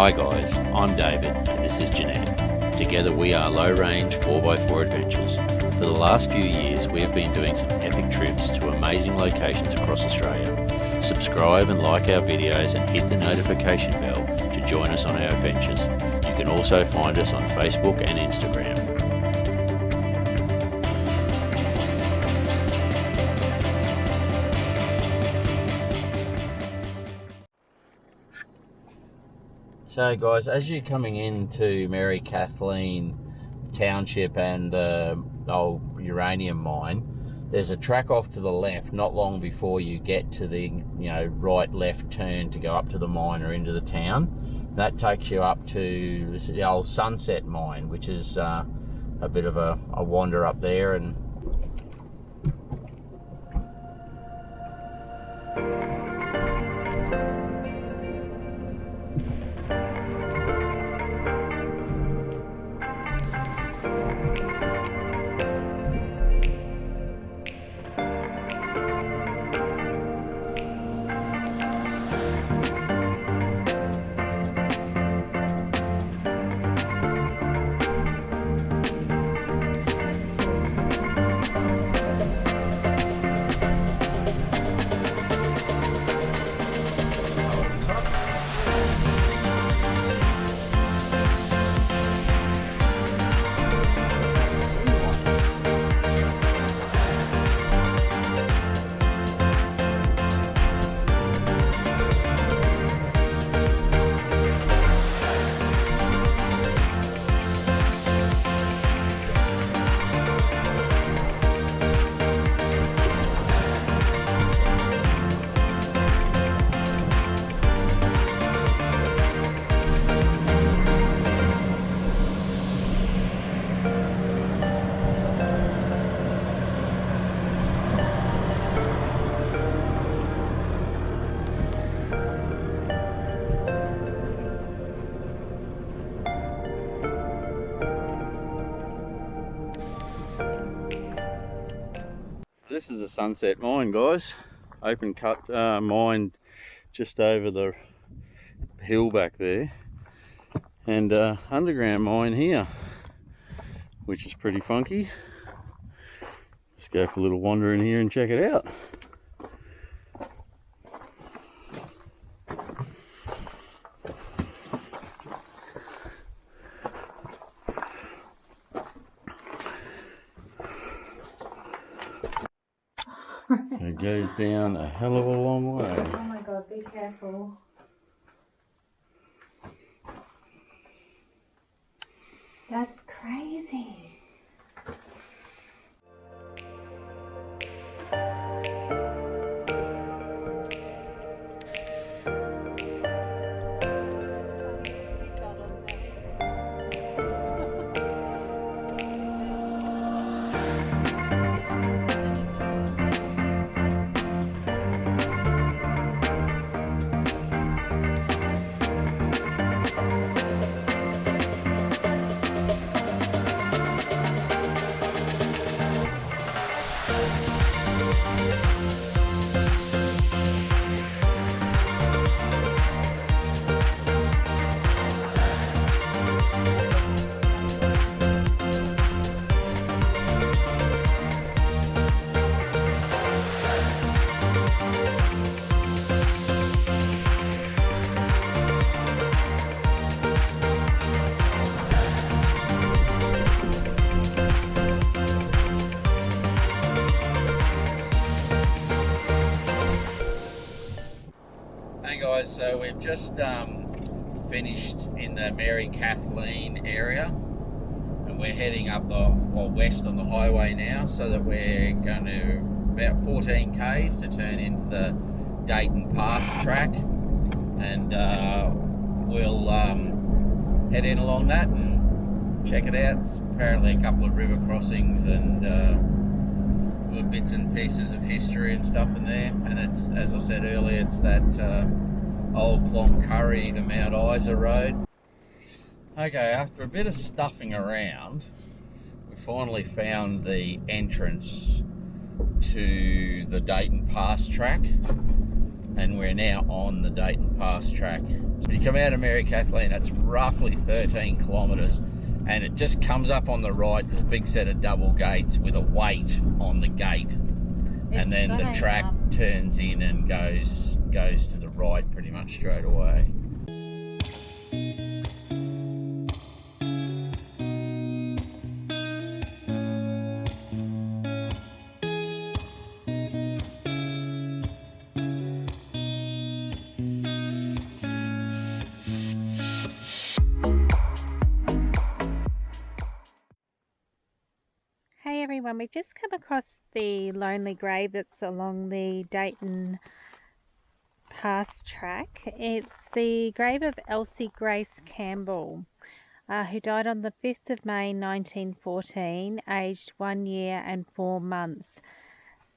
Hi guys, I'm David and this is Jeanette. Together we are Low Range 4x4 Adventures. For the last few years we have been doing some epic trips to amazing locations across Australia. Subscribe and like our videos and hit the notification bell to join us on our adventures. You can also find us on Facebook and Instagram. So guys, as you're coming into Mary Kathleen Township and the old uranium mine, there's a track off to the left not long before you get to the right left turn to go up to the mine or into the town. That takes you up to the old Sunset mine, which is a bit of a wander up there. And this is the Sunset mine, guys. Open cut mine just over the hill back there, and underground mine here, which is pretty funky. Let's go for a little wander in here and check it out. It goes down a hell of a long way. Oh my god, be careful. That's crazy. Hey guys, so we've just finished in the Mary Kathleen area, and we're heading up west on the highway now, so that we're going to about 14 k's to turn into the Denisson Pass track, and we'll head in along that and check it out. It's apparently a couple of river crossings and little bits and pieces of history and stuff in there, and it's, as I said earlier, it's that old Cloncurry to Mount Isa road. Okay, after a bit of stuffing around, we finally found the entrance to the Denisson Pass track, and we're now on the Denisson Pass track. So when you come out of Mary Kathleen, that's roughly 13 kilometres, and it just comes up on the right. There's a big set of double gates with a weight on the gate, and then the track turns in and goes to the right pretty much straight away. Hey everyone, we've just come across the lonely grave that's along the Denisson Pass track. It's the grave of Elsie Grace Campbell, who died on the 5th of May 1914, aged 1 year and 4 months.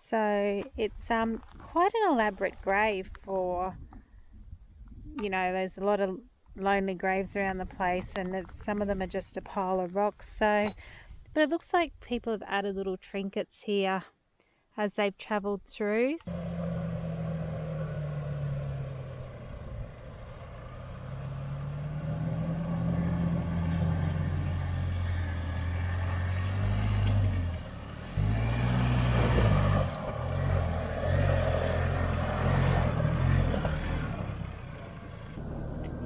So it's quite an elaborate grave for, you know, there's a lot of lonely graves around the place, and some of them are just a pile of rocks. But it looks like people have added little trinkets here as they've travelled through.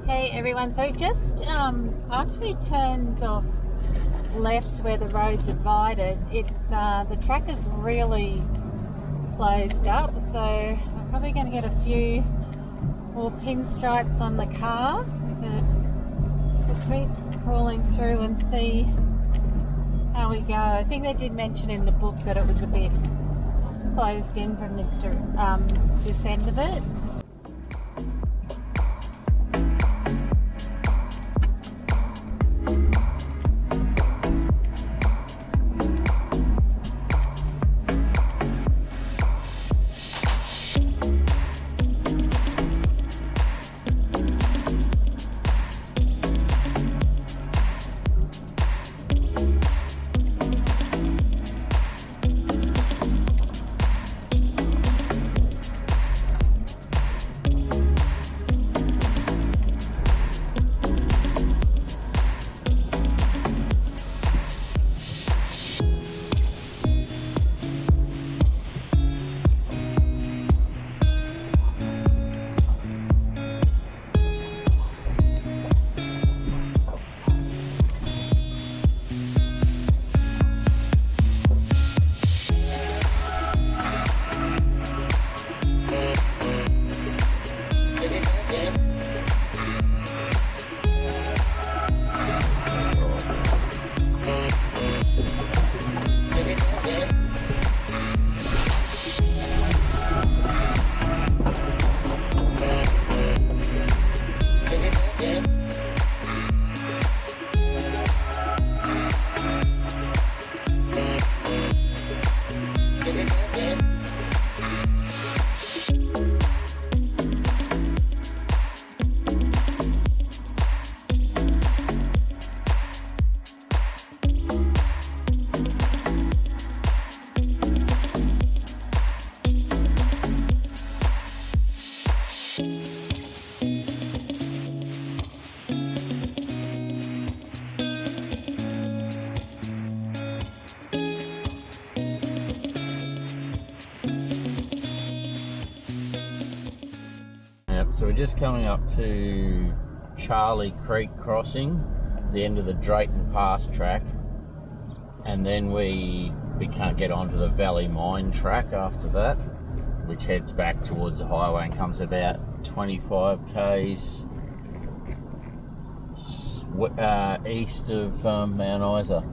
Hey everyone, so just after we turned off left where the road divided, it's the track is really closed up, so I'm probably going to get a few more pinstripes on the car, but just keep crawling through and see how we go. I think they did mention in the book that it was a bit closed in from this end of it. So we're just coming up to Charlie Creek crossing, the end of the Denisson Pass track, and then we can't get onto the Valley Mine track after that, which heads back towards the highway and comes about 25 k's east of Mount Isa.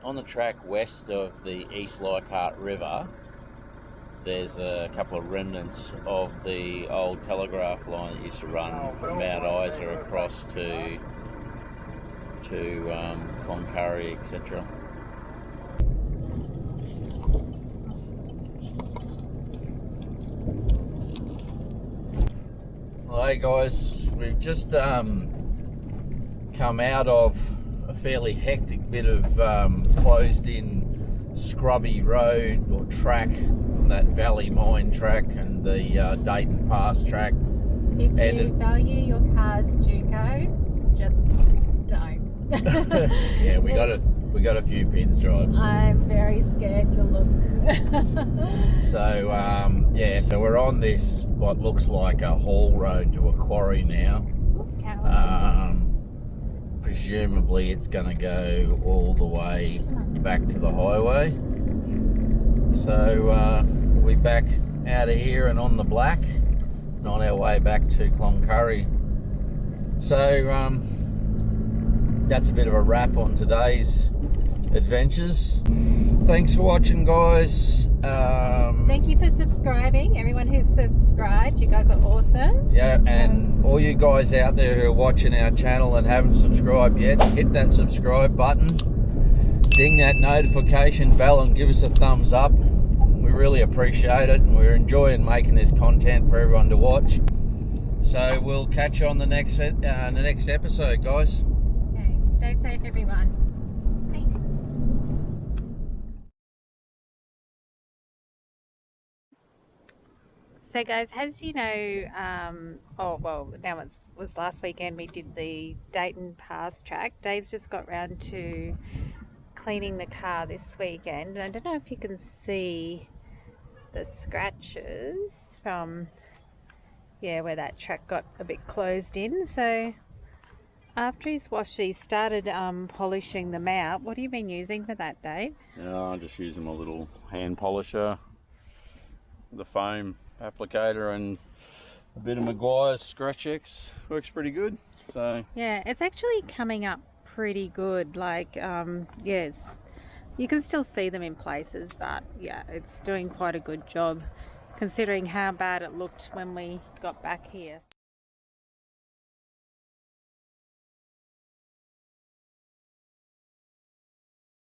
on the track west of the East Leichhardt River, there's a couple of remnants of the old telegraph line that used to run from Mount Isa across to Cloncurry, etc. Well, hey guys, we've just come out of a fairly hectic bit of closed-in scrubby road or track on that Valley Mine track and the Denisson Pass track. If you value your car's Duco, just don't. Yeah, we got a few pinstripes. I'm very scared to look. So yeah, so we're on this what looks like a haul road to a quarry now. Presumably it's going to go all the way back to the highway. So we'll be back out of here and on the black and on our way back to Cloncurry. So that's a bit of a wrap on today's adventures. Thanks for watching, guys. Thank you for subscribing. Everyone who's subscribed, you guys are awesome. Yeah, and all you guys out there who are watching our channel and haven't subscribed yet, hit that subscribe button, ding that notification bell and give us a thumbs up. We really appreciate it, and we're enjoying making this content for everyone to watch. So we'll catch you on the next episode, guys. Okay, stay safe, everyone. So guys, as you know, now it was last weekend we did the Denisson Pass track. Dave's just got round to cleaning the car this weekend. I don't know if you can see the scratches from, where that track got a bit closed in. So after he's washed, he started polishing them out. What have you been using for that, Dave? I'm just using my little hand polisher, the foam applicator and a bit of Maguire's Scratch X. Works pretty good. So yeah, it's actually coming up pretty good. Like yes, you can still see them in places, but yeah, it's doing quite a good job considering how bad it looked when we got back here.